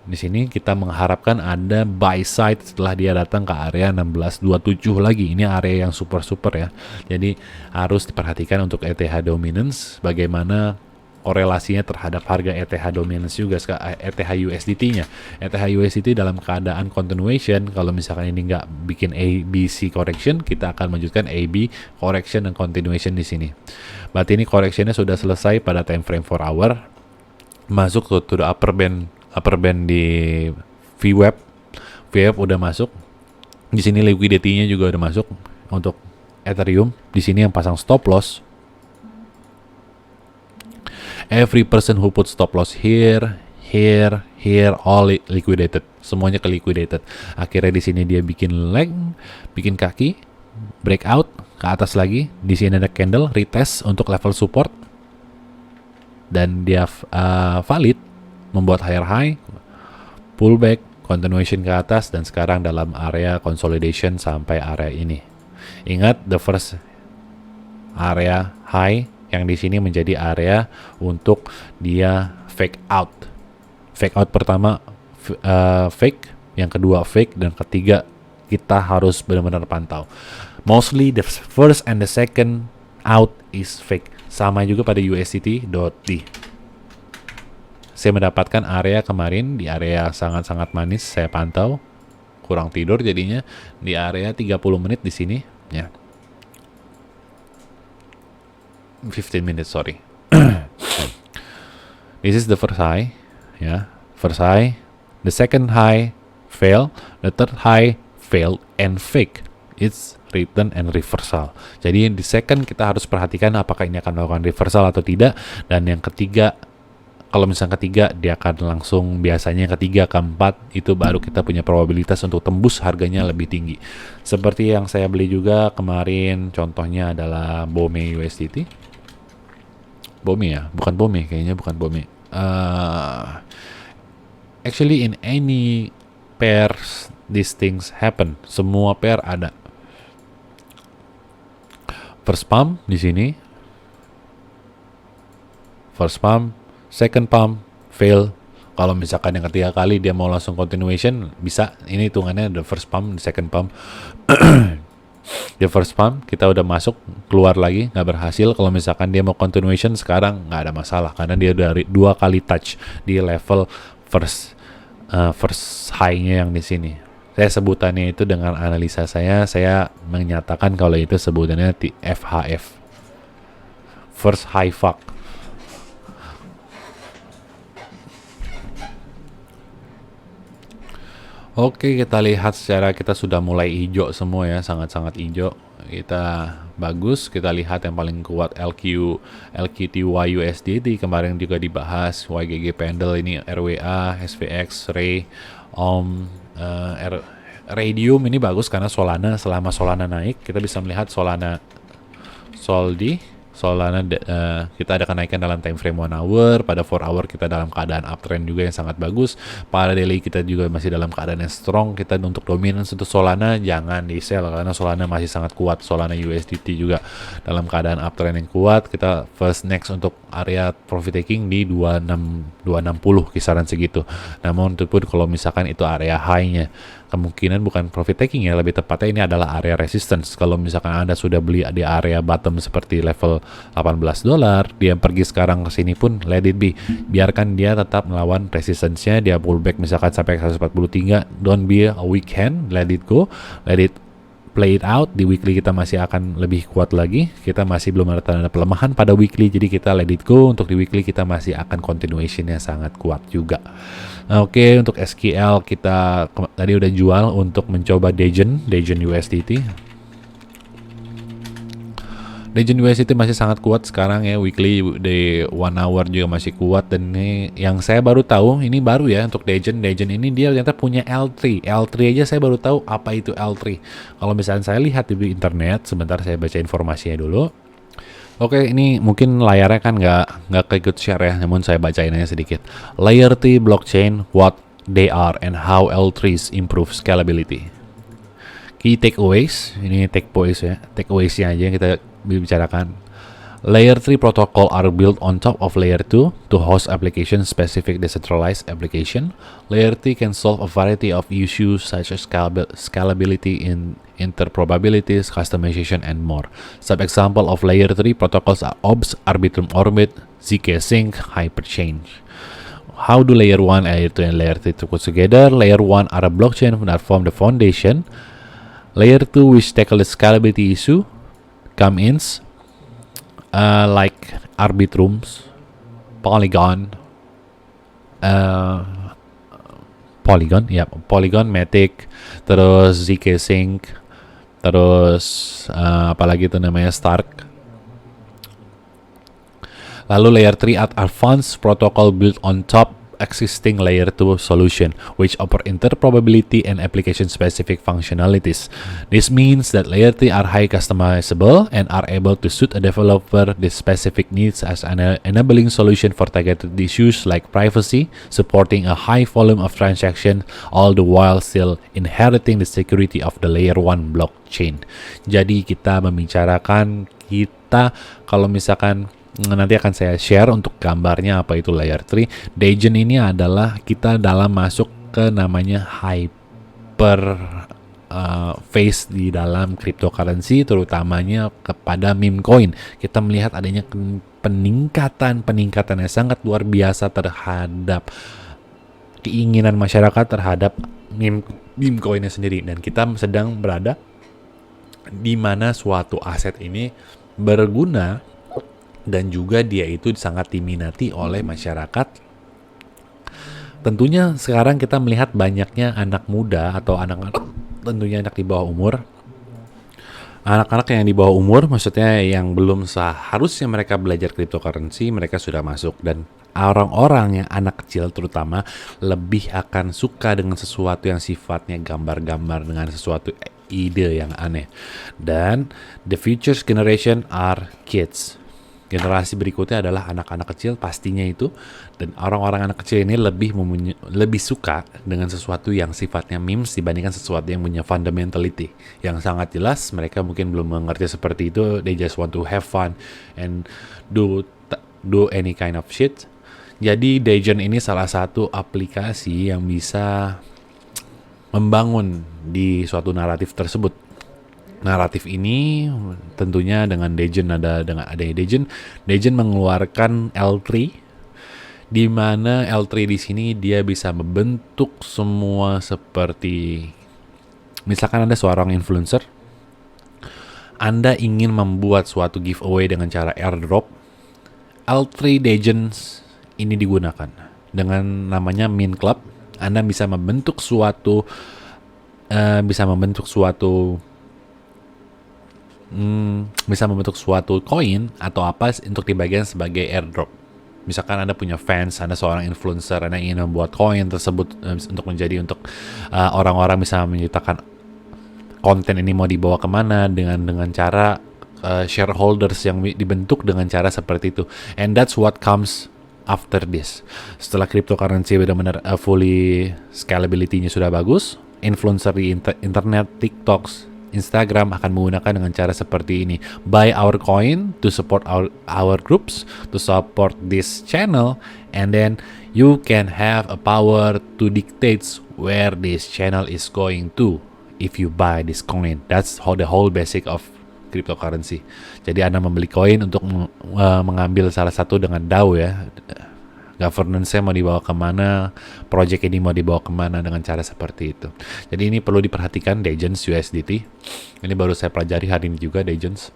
di sini kita mengharapkan ada buy side setelah dia datang ke area 16.27 lagi. Ini area yang super ya. Jadi harus diperhatikan untuk ETH dominance, bagaimana korelasinya terhadap harga ETH dominance juga, ETH USDT-nya. ETH USDT dalam keadaan continuation, kalau misalkan ini nggak bikin ABC correction, kita akan melanjutkan AB correction dan continuation di sini. Berarti ini correctionnya sudah selesai pada time frame 4 hour, masuk to the upper band di VWAP udah masuk. Di sini liquidity-nya juga udah masuk untuk Ethereum. Di sini yang pasang stop loss, every person who put stop loss here, all liquidated. Semuanya ke liquidated. Akhirnya di sini dia bikin leg, bikin kaki, breakout ke atas lagi. Di sini ada candle retest untuk level support, dan dia valid, membuat higher high, pullback, continuation ke atas, dan sekarang dalam area consolidation sampai area ini. Ingat, the first area high yang di sini menjadi area untuk dia fake out. Fake out pertama fake, yang kedua fake, dan ketiga kita harus benar-benar pantau. Mostly the first and the second out is fake. Sama juga pada USDT.D. Saya mendapatkan area kemarin di area sangat-sangat manis, saya pantau, kurang tidur jadinya di area 30 menit di sini ya. 15 minutes, sorry. This is the first high ya. First high, the second high fail, the third high failed and fake. It's return and reversal. Jadi di second kita harus perhatikan apakah ini akan melakukan reversal atau tidak. Dan yang ketiga, kalau misalnya ketiga, dia akan langsung, biasanya yang ketiga, keempat, itu baru kita punya probabilitas untuk tembus harganya lebih tinggi. Seperti yang saya beli juga kemarin, contohnya adalah BOME USDT. BOME ya? Bukan BOME, kayaknya bukan BOME. Actually in any pairs, these things happen. Semua pair ada. First pump di sini, first pump, second pump, fail. Kalau misalkan yang ketiga kali dia mau langsung continuation, bisa. Ini hitungannya the first pump, the second pump. The first pump kita udah masuk, keluar lagi, nggak berhasil. Kalau misalkan dia mau continuation sekarang, nggak ada masalah karena dia dari 2 kali touch di level first high-nya yang di sini. Saya sebutannya itu dengan analisa saya menyatakan kalau itu sebutannya FHF, first high fuck. Oke, kita lihat secara kita sudah mulai hijau semua ya, sangat-sangat hijau. Kita bagus, kita lihat yang paling kuat LQTY USDT kemarin juga dibahas, YGG Pendle ini RWA, SVX, Ray, Radium ini bagus karena Solana, selama Solana naik kita bisa melihat Solana kita ada kenaikan dalam time frame 1 hour, pada 4 hour kita dalam keadaan uptrend juga yang sangat bagus, pada daily kita juga masih dalam keadaan yang strong. Kita untuk dominance untuk Solana jangan di sell karena Solana masih sangat kuat. Solana USDT juga dalam keadaan uptrend yang kuat. Kita first next untuk area profit taking di 260 kisaran segitu. Namun itu pun kalau misalkan itu area high-nya, kemungkinan bukan profit taking ya, lebih tepatnya ini adalah area resistance. Kalau misalkan Anda sudah beli di area bottom seperti level $18, dia pergi sekarang ke sini pun let it be. Biarkan dia tetap melawan resistance-nya, dia pullback misalkan sampai 143, don't be a weak hand, let it go, let it play it out. Di weekly kita masih akan lebih kuat lagi. Kita masih belum ada tanda pelemahan pada weekly, jadi kita let it go. Untuk di weekly kita masih akan continuation-nya sangat kuat juga. Oke, untuk SQL kita tadi udah jual untuk mencoba Degen USDT. Degen USDT masih sangat kuat sekarang ya, weekly di 1 hour juga masih kuat. Dan ini yang saya baru tahu, ini baru ya untuk Degen ini dia ternyata punya L3 aja saya baru tahu apa itu L3. Kalau misalnya saya lihat di internet, sebentar saya baca informasinya dulu. Oke, ini mungkin layarnya kan nggak keikut share ya, namun saya bacain aja sedikit. Layer 3 blockchain, what they are and how L3s improve scalability. Key takeaways, ini takeaways-nya aja yang kita bicarakan. Layer 3 protocol are built on top of Layer 2 to host application-specific decentralized application. Layer 3 can solve a variety of issues such as scalability in interprobabilities, customization, and more. Some example of Layer 3 protocols are OBS, Arbitrum Orbit, ZK Sync, Hyperchain. How do Layer 1, Layer 2, and Layer 3 to put together? Layer 1 are a blockchain that form the foundation. Layer 2 which tackle the scalability issue, come-ins, like Arbitrums, Polygon, Matic, terus ZK Sync, terus apalagi itu namanya Stark. Lalu Layer 3 are funds protocol built on top existing Layer 2 solution, which offer interprobability and application-specific functionalities. This means that Layer 3 are high customizable and are able to suit a developer the specific needs as an enabling solution for targeted issues like privacy, supporting a high volume of transactions, all the while still inheriting the security of the Layer 1 blockchain. Jadi kita membicarakan kalau misalkan nanti akan saya share untuk gambarnya apa itu Layer 3. Degen ini adalah kita dalam masuk ke namanya per phase di dalam cryptocurrency, terutamanya kepada meme coin. Kita melihat adanya peningkatan yang sangat luar biasa terhadap keinginan masyarakat terhadap meme coinnya sendiri, dan kita sedang berada di mana suatu aset ini berguna dan juga dia itu sangat diminati oleh masyarakat. Tentunya sekarang kita melihat banyaknya anak muda atau anak-anak, tentunya anak di bawah umur. Anak-anak yang di bawah umur, maksudnya yang belum seharusnya mereka belajar cryptocurrency, mereka sudah masuk. Dan orang-orang yang anak kecil terutama lebih akan suka dengan sesuatu yang sifatnya gambar-gambar, dengan sesuatu ide yang aneh. Dan the future generation are kids. Generasi berikutnya adalah anak-anak kecil pastinya itu, dan orang-orang anak kecil ini lebih suka dengan sesuatu yang sifatnya memes dibandingkan sesuatu yang punya fundamentality yang sangat jelas. Mereka mungkin belum mengerti seperti itu. They just want to have fun and do any kind of shit. Jadi Degen ini salah satu aplikasi yang bisa membangun di suatu naratif tersebut. Naratif ini tentunya dengan Degen ada Degen mengeluarkan L3, di mana L3 di sini dia bisa membentuk semua seperti misalkan Anda seorang influencer, Anda ingin membuat suatu giveaway dengan cara airdrop, L3 Degens ini digunakan dengan namanya Mint Club. Anda bisa membentuk suatu koin atau apa untuk dibagikan sebagai airdrop. Misalkan Anda punya fans, Anda seorang influencer, Anda ingin membuat koin tersebut untuk orang-orang bisa menciptakan konten ini mau dibawa kemana dengan cara shareholders yang dibentuk dengan cara seperti itu. And that's what comes after this. Setelah cryptocurrency benar-benar fully scalability-nya sudah bagus, influencer di internet, TikToks, Instagram akan menggunakan dengan cara seperti ini. Buy our coin to support our groups, to support this channel, and then you can have a power to dictate where this channel is going to if you buy this coin. That's the whole basic of cryptocurrency. Jadi Anda membeli koin untuk mengambil salah satu dengan DAO ya. Governance-nya mau dibawa kemana, project ini mau dibawa kemana dengan cara seperti itu. Jadi ini perlu diperhatikan Degens USDT. Ini baru saya pelajari hari ini juga Degens.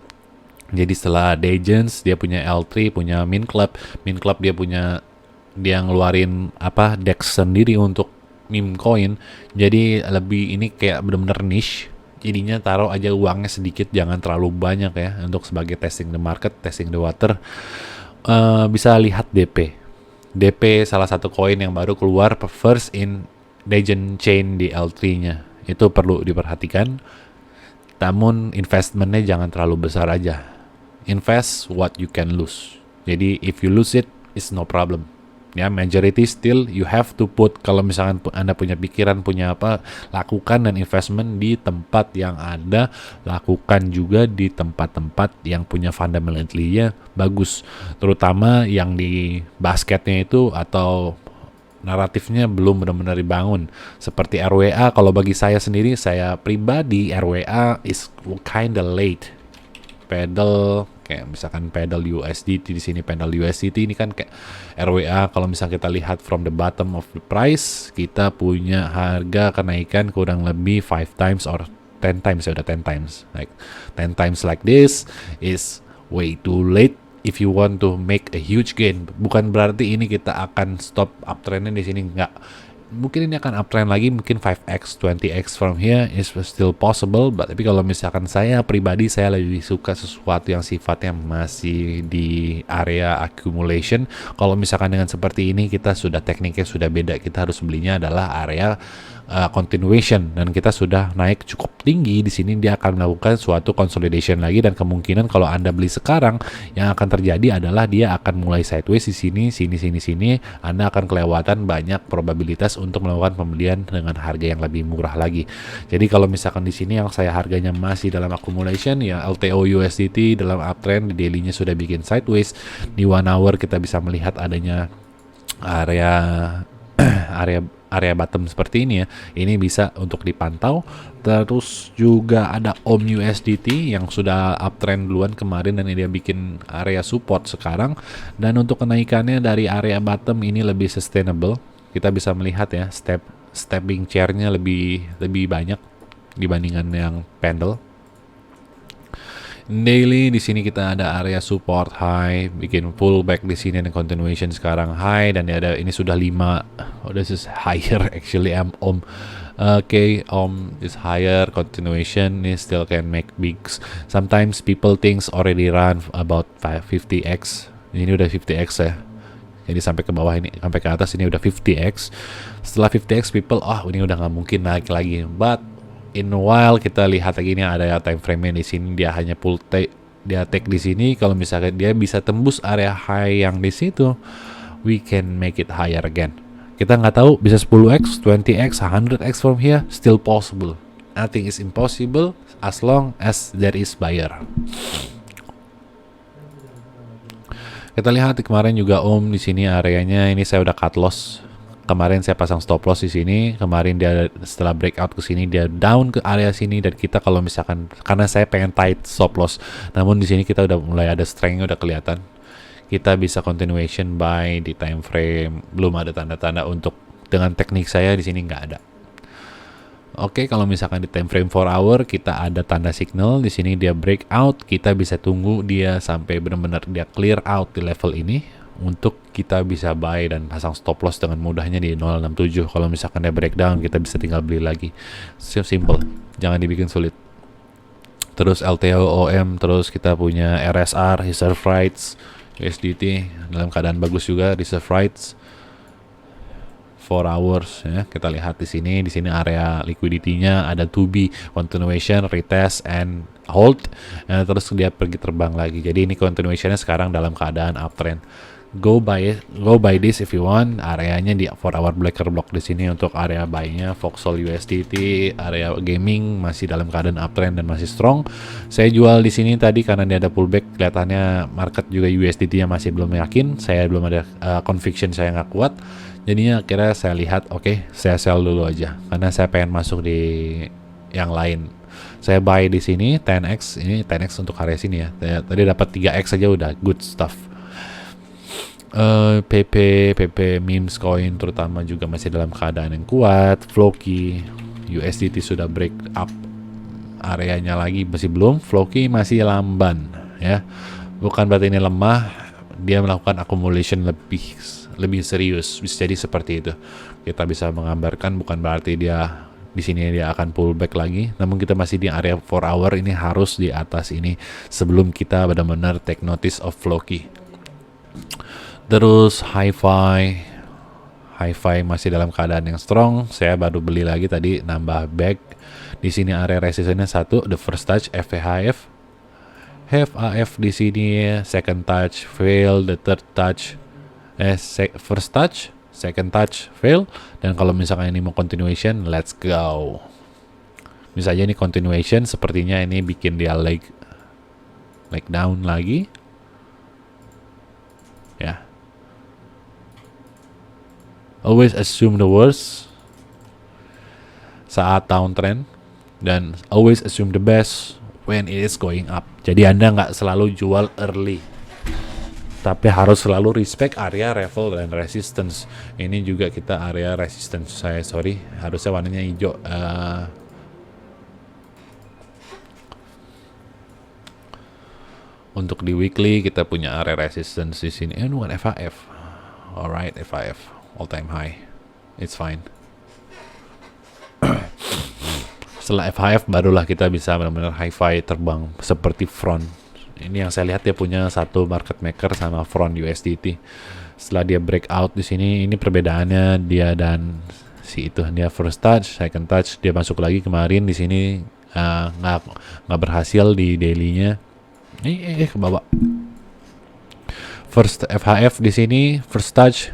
Jadi setelah Degens dia punya L3, punya Mint Club. Mint Club dia ngeluarin DEX sendiri untuk meme coin. Jadi lebih ini kayak benar-benar niche. Jadinya taruh aja uangnya sedikit, jangan terlalu banyak ya, untuk sebagai testing the market, testing the water. Bisa lihat DP salah satu koin yang baru keluar first in Degen chain di L3-nya. Itu perlu diperhatikan. Namun investmentnya jangan terlalu besar aja. Invest what you can lose. Jadi if you lose it, it's no problem. Ya, majority still you have to put, kalau misalkan Anda punya pikiran, punya apa, lakukan dan investment di tempat yang ada, lakukan juga di tempat-tempat yang punya fundamentally-nya bagus, terutama yang di basketnya itu atau naratifnya belum benar-benar dibangun. Seperti RWA, kalau bagi saya sendiri, saya pribadi RWA is kinda late. Pedal kayak misalkan pedal USDT di sini, pedal USDT ini kan kayak RWA. Kalau misalnya kita lihat from the bottom of the price, kita punya harga kenaikan kurang lebih 5 times or 10 times ya, udah 10 times. Like 10 times like this is way too late if you want to make a huge gain. Bukan berarti ini kita akan stop uptrendnya di sini, enggak. Mungkin ini akan uptrend lagi, mungkin 5x, 20x from here is still possible. Tapi kalau misalkan saya pribadi, saya lebih suka sesuatu yang sifatnya masih di area accumulation. Kalau misalkan dengan seperti ini, kita sudah tekniknya sudah beda. Kita harus belinya adalah area continuation, dan kita sudah naik cukup tinggi di sini. Dia akan melakukan suatu consolidation lagi, dan kemungkinan kalau Anda beli sekarang, yang akan terjadi adalah dia akan mulai sideways di sini. Anda akan kelewatan banyak probabilitas untuk melakukan pembelian dengan harga yang lebih murah lagi. Jadi kalau misalkan di sini yang saya harganya masih dalam accumulation ya, LTO USDT dalam uptrend, di daily-nya sudah bikin sideways. Di 1 hour kita bisa melihat adanya area area bottom seperti ini ya, ini bisa untuk dipantau. Terus juga ada OM USDT yang sudah uptrend duluan kemarin dan dia bikin area support sekarang, dan untuk kenaikannya dari area bottom ini lebih sustainable. Kita bisa melihat ya, stepping chair-nya lebih banyak dibandingkan yang pendle. Daily di sini kita ada area support high, bikin pullback di sini dan continuation sekarang high, dan ada ini sudah 5. Oh, this is higher actually. Okay, is higher, continuation is still can make bigs. Sometimes people thinks already run about 50x. Ini udah 50x ya. Jadi sampai ke bawah ini, sampai ke atas ini udah 50x. Setelah 50x people, ini udah nggak mungkin naik lagi. But in a while kita lihat lagi ini ada time frame-nya di sini, dia hanya dia take di sini. Kalau misalkan dia bisa tembus area high yang di situ, we can make it higher again. Kita nggak tahu, bisa 10x, 20x, 100x from here, still possible. Nothing is impossible as long as there is buyer. Kita lihat kemarin juga di sini areanya ini saya udah cut loss. Kemarin saya pasang stop loss di sini. Kemarin dia setelah breakout ke sini dia down ke area sini, dan kita kalau misalkan, karena saya pengen tight stop loss, namun di sini kita udah mulai ada strength udah kelihatan. Kita bisa continuation buy di time frame, belum ada tanda-tanda untuk dengan teknik saya di sini nggak ada. Oke, kalau misalkan di time frame 4 hour kita ada tanda signal di sini dia breakout, kita bisa tunggu dia sampai benar-benar dia clear out di level ini untuk kita bisa buy dan pasang stop loss dengan mudahnya di 067. Kalau misalkan dia breakdown, kita bisa tinggal beli lagi. Simple, jangan dibikin sulit. Terus LTO OM, terus kita punya RSR, reserve rights, USDT dalam keadaan bagus juga, reserve rights 4 hours ya. Kita lihat di sini area liquidity-nya ada to be, continuation, retest, and hold. Terus dia pergi terbang lagi. Jadi ini continuation-nya sekarang dalam keadaan uptrend. Go buy this if you want. Areanya di 4 hour breaker block di sini untuk area buy-nya. Foxhole USDT, area gaming masih dalam keadaan uptrend dan masih strong. Saya jual di sini tadi karena dia ada pullback. Kelihatannya market juga USDT-nya masih belum yakin. Saya belum ada conviction, saya nggak kuat. Jadinya akhirnya saya lihat, saya sell dulu aja karena saya pengen masuk di yang lain. Saya buy di sini 10x, ini 10x untuk area sini ya. Tadi dapat 3x aja udah good stuff. PP memes coin terutama juga masih dalam keadaan yang kuat. Floki USDT sudah break up areanya lagi, masih belum. Floki masih lamban ya, bukan berarti ini lemah, dia melakukan accumulation lebih serius, bisa jadi seperti itu. Kita bisa menggambarkan bukan berarti dia di sini dia akan pullback lagi, namun kita masih di area 4 hour ini harus di atas ini sebelum kita benar-benar take notice of Floki. Terus Hi-Fi masih dalam keadaan yang strong. Saya baru beli lagi tadi, nambah bag. Di sini area resistance-nya 1, the first touch FHF. HFAF di sini second touch fail, the third touch first touch, second touch fail, dan kalau misalkan ini mau continuation, let's go. Misalnya ini continuation, sepertinya ini bikin dia leg down lagi. Ya. Always assume the worst saat downtrend, dan always assume the best when it is going up. Jadi Anda nggak selalu jual early, tapi harus selalu respect area level dan resistance. Ini juga kita area resistance. Harusnya warnanya hijau. Untuk di weekly kita punya area resistance di sini. Bukan FAF. Alright, FAF all time high. It's fine. Setelah FHF barulah kita bisa benar-benar Hi-Fi terbang seperti Front. Ini yang saya lihat dia punya satu market maker sama Front USDT. Setelah dia breakout di sini, ini perbedaannya dia dan dia first touch, second touch, dia masuk lagi kemarin di sini nggak berhasil di daily-nya. Ke bawah. First FHF di sini first touch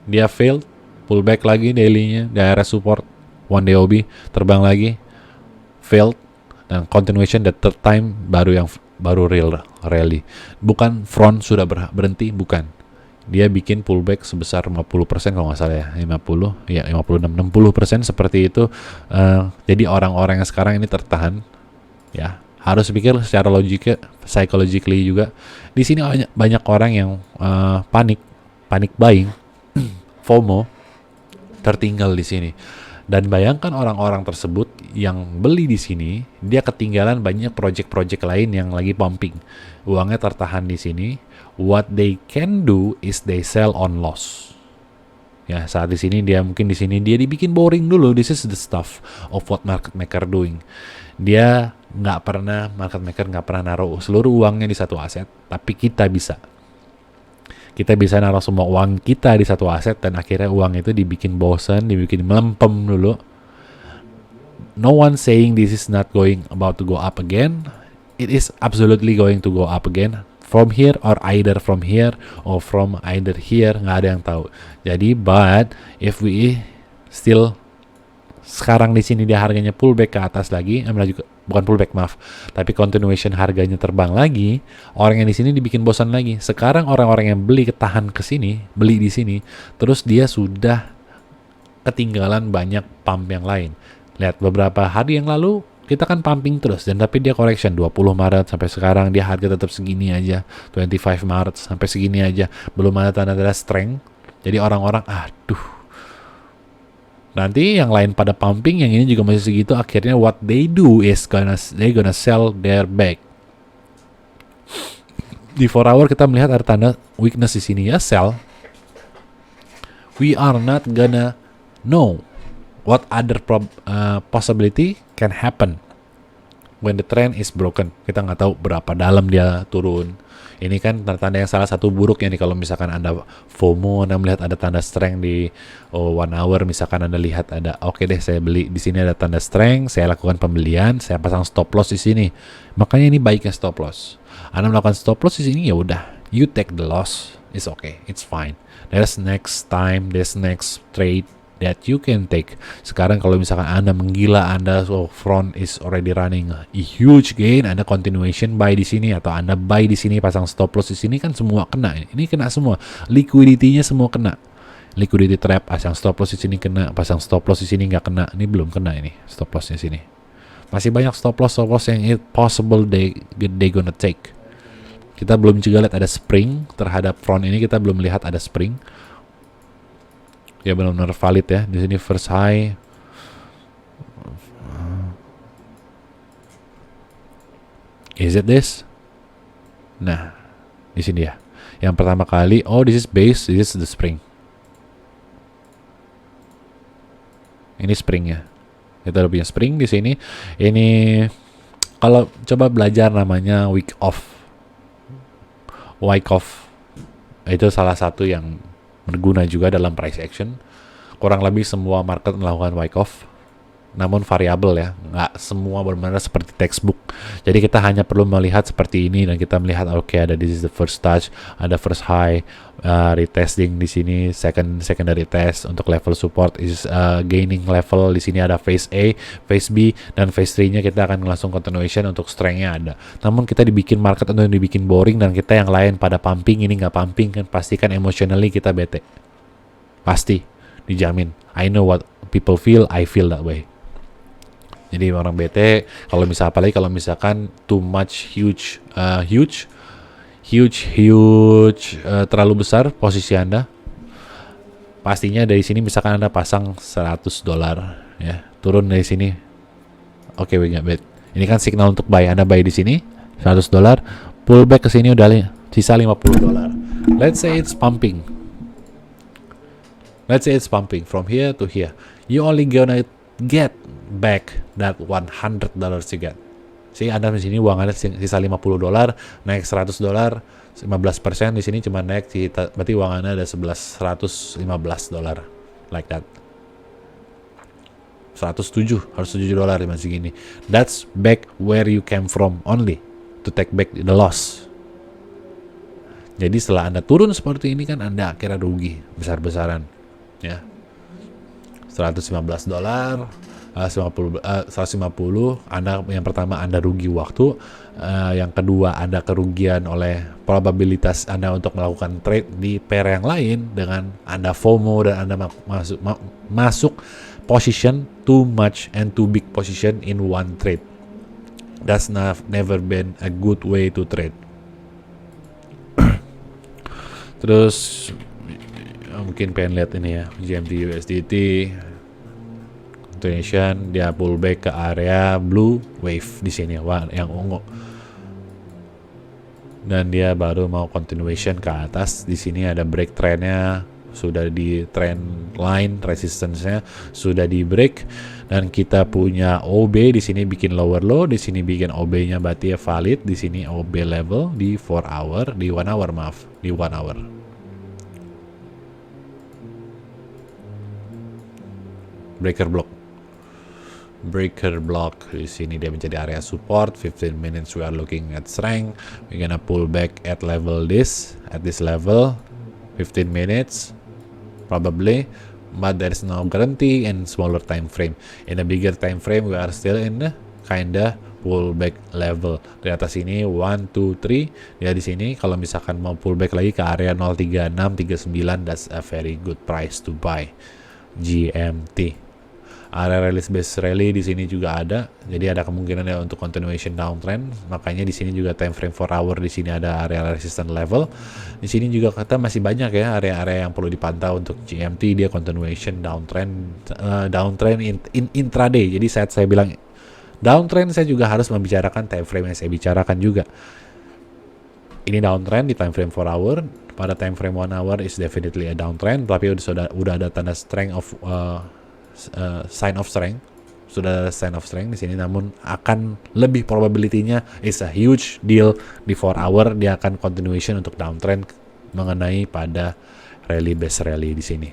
dia fail, pullback lagi daily-nya, daerah support 1 DOB terbang lagi, failed, dan continuation the third time baru real rally. Bukan Front sudah berhenti, bukan. dia bikin pullback sebesar 50% kalau nggak salah ya, 56-60% seperti itu. Jadi orang-orang yang sekarang ini tertahan, ya harus pikir secara logika, psychologically juga. Di sini banyak orang yang panic buying, FOMO, tertinggal di sini. Dan bayangkan orang-orang tersebut yang beli di sini, dia ketinggalan banyak project-project lain yang lagi pumping. Uangnya tertahan di sini. What they can do is they sell on loss. Ya, saat di sini dia dibikin boring dulu. This is the stuff of what market maker doing. Market maker nggak pernah naruh seluruh uangnya di satu aset, tapi kita bisa naruh semua uang kita di satu aset, dan akhirnya uang itu dibikin bosan, dibikin melempem dulu. No one saying this is not about to go up again. It is absolutely going to go up again. From here or either from here or from either here, nggak ada yang tahu. Jadi, but if we still sekarang di sini dia harganya pullback ke atas lagi, bukan pullback tapi continuation harganya terbang lagi, orang yang di sini dibikin bosan lagi. Sekarang orang-orang yang beli beli di sini, terus dia sudah ketinggalan banyak pump yang lain. Lihat beberapa hari yang lalu kita kan pumping terus, dan tapi dia correction 20 Maret sampai sekarang dia harga tetap segini aja, 25 Maret sampai segini aja, belum ada tanda-tanda strength. Jadi orang-orang nanti yang lain pada pumping, yang ini juga masih segitu, akhirnya what they do is they gonna sell their bag. Di 4 hour kita melihat ada tanda weakness di sini, ya sell. We are not gonna know what other possibility can happen when the trend is broken. Kita nggak tahu berapa dalam dia turun. Ini kan tanda-tanda yang salah satu buruk ya nih, kalau misalkan Anda FOMO, Anda melihat ada tanda strength di 1 hour, misalkan Anda lihat ada, oke deh saya beli di sini, ada tanda strength, saya lakukan pembelian, saya pasang stop loss di sini. Makanya ini baiknya stop loss. Anda melakukan stop loss di sini, ya udah, you take the loss, it's okay, it's fine. There's next trade that you can take. Sekarang kalau misalkan Anda menggila, Anda front is already running a huge gain, Anda continuation buy di sini, atau Anda buy di sini pasang stop loss di sini, kan semua kena. Ini kena semua. Liquidity-nya semua kena. Liquidity trap, pasang stop loss di sini kena, pasang stop loss di sini nggak kena. Ini belum kena ini stop loss-nya sini. Masih banyak stop loss yang possible they gonna take. Kita belum juga lihat ada spring terhadap front ini, kita belum lihat ada spring. Ya benar-benar valid ya. Di sini first high. Is it this? Nah, di sini ya. Yang pertama kali, this is base, this is the spring. Ini springnya. Kita udah punya spring di sini. Ini kalau coba belajar namanya Wyckoff. Itu salah satu yang berguna juga dalam price action. Kurang lebih semua market melakukan Wyckoff, namun variabel ya, nggak semua benar-benar seperti textbook. Jadi kita hanya perlu melihat seperti ini, dan kita melihat ada this is the first touch, ada first high, retesting di sini, secondary test untuk level support is gaining level. Di sini ada phase A, phase B, dan phase 3-nya kita akan langsung continuation untuk strength-nya ada. Namun kita dibikin market untuk dibikin boring, dan kita yang lain pada pumping, ini nggak pumping, kan pastikan emotionally kita bete. Pasti, dijamin. I know what people feel, I feel that way. Jadi orang bete apalagi kalau misalkan too much huge terlalu besar posisi Anda. Pastinya dari sini misalkan Anda pasang $100 ya, turun dari sini. Oke, we got bet. Ini kan signal untuk buy. Anda buy di sini $100, pullback ke sini udah sisa $50. Let's say it's pumping from here to here. You only gonna get back that $100 you get. See, Anda di sini uang Anda sisa $50, naik $100, 15% di sini cuma naik, berarti uang Anda ada $115, like that. 107 harus $7 masih gini. That's back where you came from only to take back the loss. Jadi setelah Anda turun seperti ini kan Anda akhirnya rugi besar-besaran ya. $115, 150, Anda yang pertama Anda rugi waktu, yang kedua Anda kerugian oleh probabilitas Anda untuk melakukan trade di pair yang lain dengan Anda FOMO dan Anda masuk position too much and too big position in one trade. That's never been a good way to trade. Terus mungkin pengen lihat ini ya, GMT USDT continuation, dia pullback ke area blue wave di sini, yang ungu, dan dia baru mau continuation ke atas. Di sini ada break trendnya, sudah di trend line, resistance-nya sudah di break, dan kita punya OB di sini bikin lower low, di sini bikin OB-nya berarti ya valid. Di sini OB level di 4 hour, di 1 hour maaf, di 1 hour. Breaker block di sini dia menjadi area support. 15 minutes we are looking at strength. We're gonna pull back at this level 15 minutes probably, but there is no guarantee in smaller time frame. In a bigger time frame we are still in the kinda pullback level. Di atas ini 1, 2, 3 dia di sini. Kalau misalkan mau pullback lagi ke area 03639, that's a very good price to buy GMT. Area release base rally di sini juga ada, jadi ada kemungkinan ya untuk continuation downtrend. Makanya di sini juga time frame 4 hour, di sini ada area resistance level. Di sini juga kita masih banyak ya area-area yang perlu dipantau untuk GMT. Dia continuation downtrend in intraday. Jadi saat saya bilang downtrend, saya juga harus membicarakan time frame yang saya bicarakan juga. Ini downtrend di time frame 4 hour. Pada time frame 1 hour is definitely a downtrend, tapi udah ada tanda strength of sign of strength, sudah ada sign of strength di sini. Namun akan lebih probability-nya is a huge deal di 4 hour, dia akan continuation untuk downtrend mengenai pada rally base rally di sini.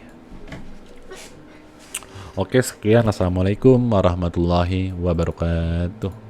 Oke, sekian. Assalamualaikum warahmatullahi wabarakatuh.